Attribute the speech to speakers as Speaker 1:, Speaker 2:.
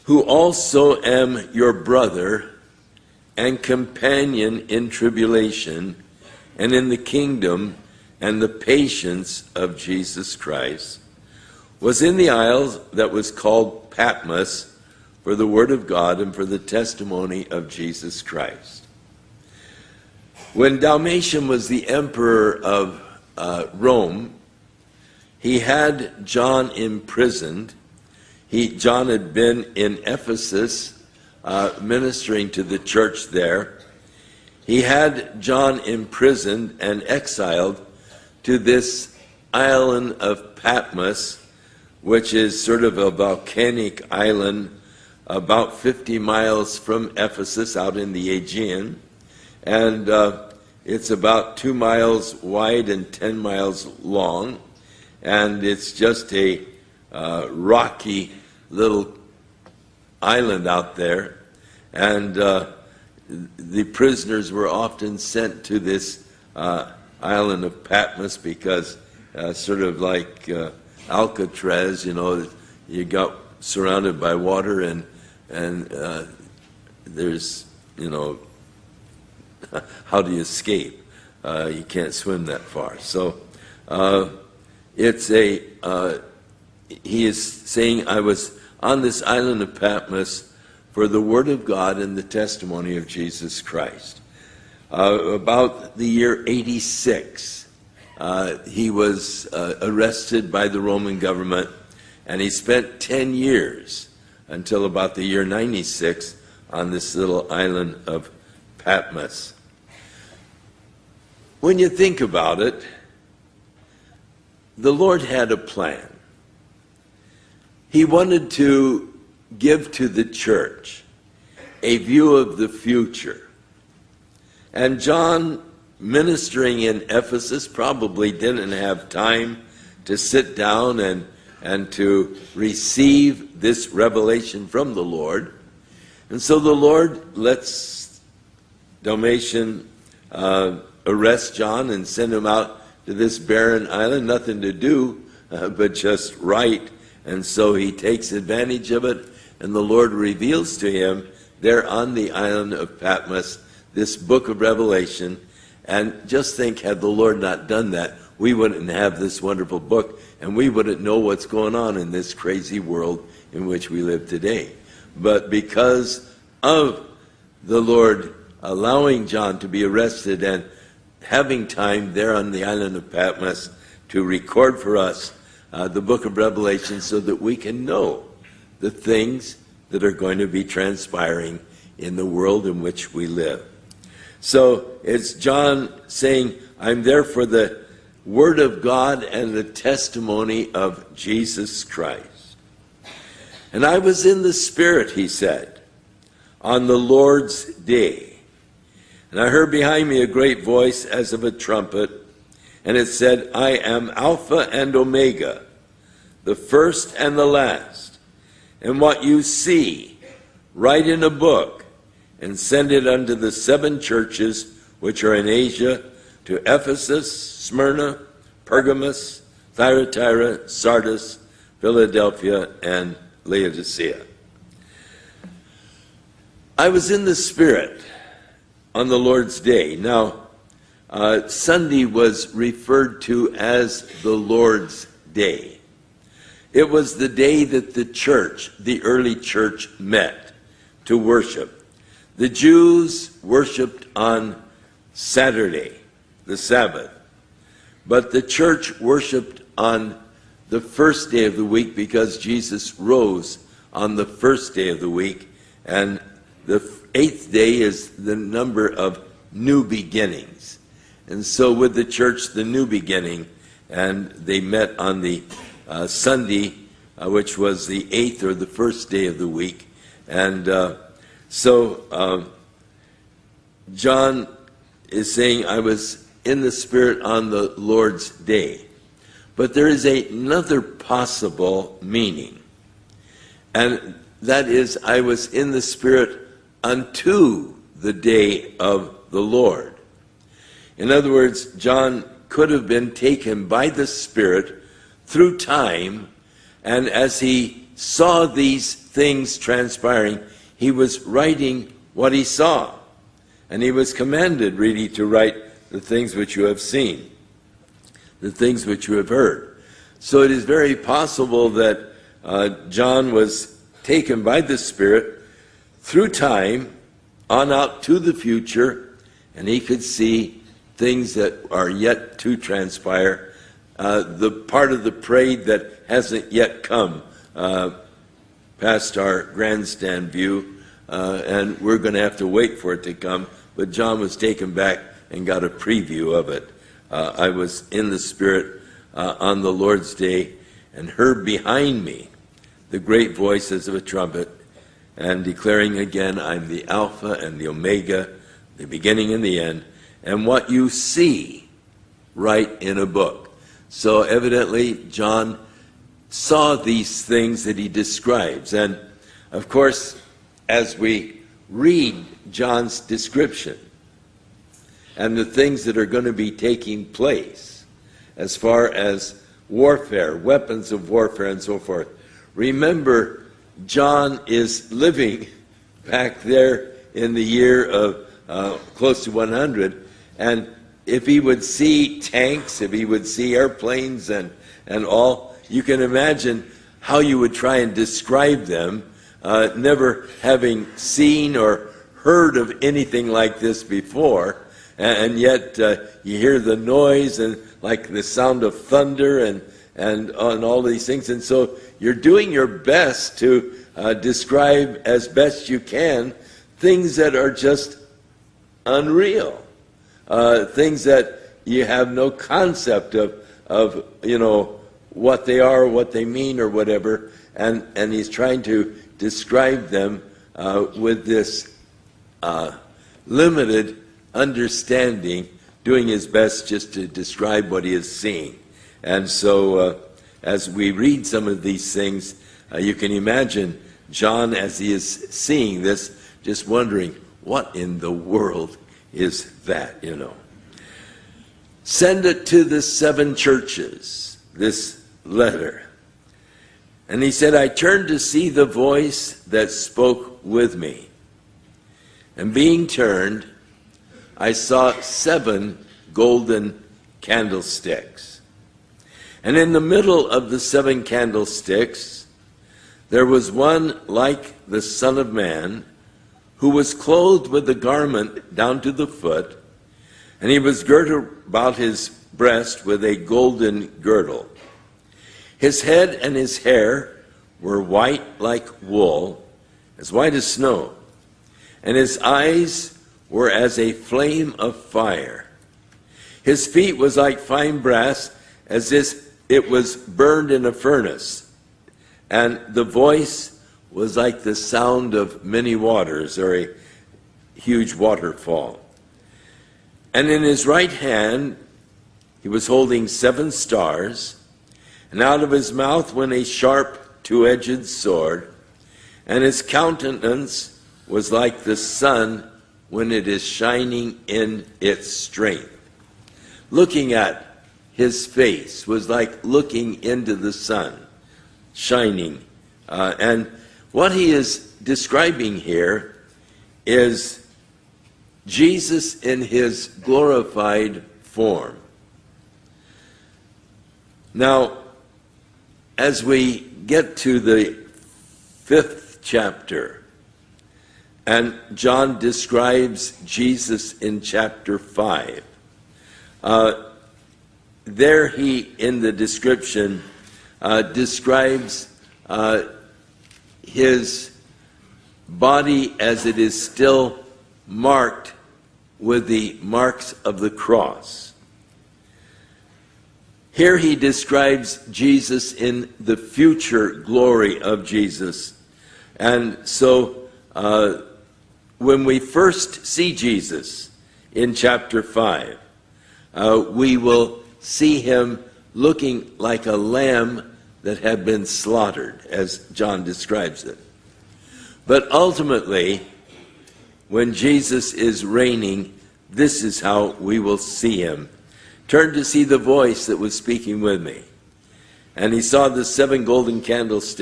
Speaker 1: who also am your brother and companion in tribulation and in the kingdom and the patience of Jesus Christ, was in the isle that was called Patmos for the word of God and for the testimony of Jesus Christ. When Domitian was the emperor of Rome, he had John imprisoned. John had been in Ephesus ministering to the church there. He had John imprisoned and exiled to this island of Patmos, which is sort of a volcanic island about 50 miles from Ephesus out in the Aegean. And it's about 2 miles wide and 10 miles long. And it's just a rocky little island out there. And the prisoners were often sent to this island of Patmos because sort of like Alcatraz, you got surrounded by water and there's, how do you escape? You can't swim that far. So he is saying, I was on this island of Patmos for the word of God and the testimony of Jesus Christ. About the year 86, he was arrested by the Roman government, and he spent 10 years until about the year 96 on this little island of Patmos. When you think about it, the Lord had a plan. He wanted to give to the church a view of the future. And John, ministering in Ephesus, probably didn't have time to sit down and to receive this revelation from the Lord. And so the Lord lets Domitian arrest John and send him out to this barren island, nothing to do but just write. And so he takes advantage of it, and the Lord reveals to him there on the island of Patmos this book of Revelation. And just think, had the Lord not done that, we wouldn't have this wonderful book, and we wouldn't know what's going on in this crazy world in which we live today. But because of the Lord allowing John to be arrested and having time there on the island of Patmos to record for us the book of Revelation so that we can know the things that are going to be transpiring in the world in which we live. So it's John saying, I'm there for the word of God and the testimony of Jesus Christ. And I was in the Spirit, he said, on the Lord's day. And I heard behind me a great voice as of a trumpet, and it said, I am Alpha and Omega, the first and the last. And what you see, write in a book, and send it unto the 7 churches which are in Asia, to Ephesus, Smyrna, Pergamos, Thyatira, Sardis, Philadelphia, and Laodicea. I was in the Spirit on the Lord's day. Now, Sunday was referred to as the Lord's Day. It was the day that the church, the early church, met to worship. The Jews worshiped on Saturday, the Sabbath, but the church worshiped on the first day of the week because Jesus rose on the first day of the week, and the 8th day is the number of new beginnings. And so with the church, the new beginning, and they met on the Sunday, which was the 8th or the first day of the week. And so John is saying, I was in the Spirit on the Lord's day. But there is another possible meaning. And that is, I was in the Spirit unto the day of the Lord. In other words, John could have been taken by the Spirit through time, and as he saw these things transpiring, he was writing what he saw. And he was commanded really to write the things which you have seen, the things which you have heard. So it is very possible that John was taken by the Spirit through time on out to the future, and he could see things that are yet to transpire, the part of the parade that hasn't yet come past our grandstand view, and we're going to have to wait for it to come. But John was taken back and got a preview of it. I was in the Spirit on the Lord's day and heard behind me the great voice as of a trumpet, and declaring again, I'm the Alpha and the Omega, the beginning and the end, and what you see, write in a book. So evidently John saw these things that he describes. And of course, as we read John's description and the things that are going to be taking place as far as warfare, weapons of warfare and so forth, remember John is living back there in the year of close to 100, and if he would see tanks, if he would see airplanes and all, you can imagine how you would try and describe them, never having seen or heard of anything like this before, and yet you hear the noise and like the sound of thunder and all these things, and so you're doing your best to describe as best you can things that are just unreal, things that you have no concept of what they are, what they mean, or whatever, and he's trying to describe them with this limited understanding, doing his best just to describe what he is seeing. And so as we read some of these things, you can imagine John, as he is seeing this, just wondering, what in the world is that, Send it to the 7 churches, this letter. And he said, I turned to see the voice that spoke with me. And being turned, I saw 7 golden candlesticks. And in the middle of the 7 candlesticks, there was one like the Son of Man, who was clothed with a garment down to the foot, and he was girded about his breast with a golden girdle. His head and his hair were white like wool, as white as snow, and his eyes were as a flame of fire. His feet was like fine brass, as if it was burned in a furnace, and the voice was like the sound of many waters, or a huge waterfall. And in his right hand he was holding 7 stars, and out of his mouth went a sharp 2-edged sword, and his countenance was like the sun when it is shining in its strength. Looking at his face was like looking into the sun, shining. And what he is describing here is Jesus in his glorified form. Now, as we get to the 5th chapter, and John describes Jesus in chapter 5, there he, in the description, describes his body as it is still marked with the marks of the cross. Here he describes Jesus in the future glory of Jesus. And so when we first see Jesus in chapter 5, we will see him looking like a lamb that had been slaughtered, as John describes it. But ultimately, when Jesus is reigning, this is how we will see him. Turned to see the voice that was speaking with me. And he saw the 7 golden candlesticks.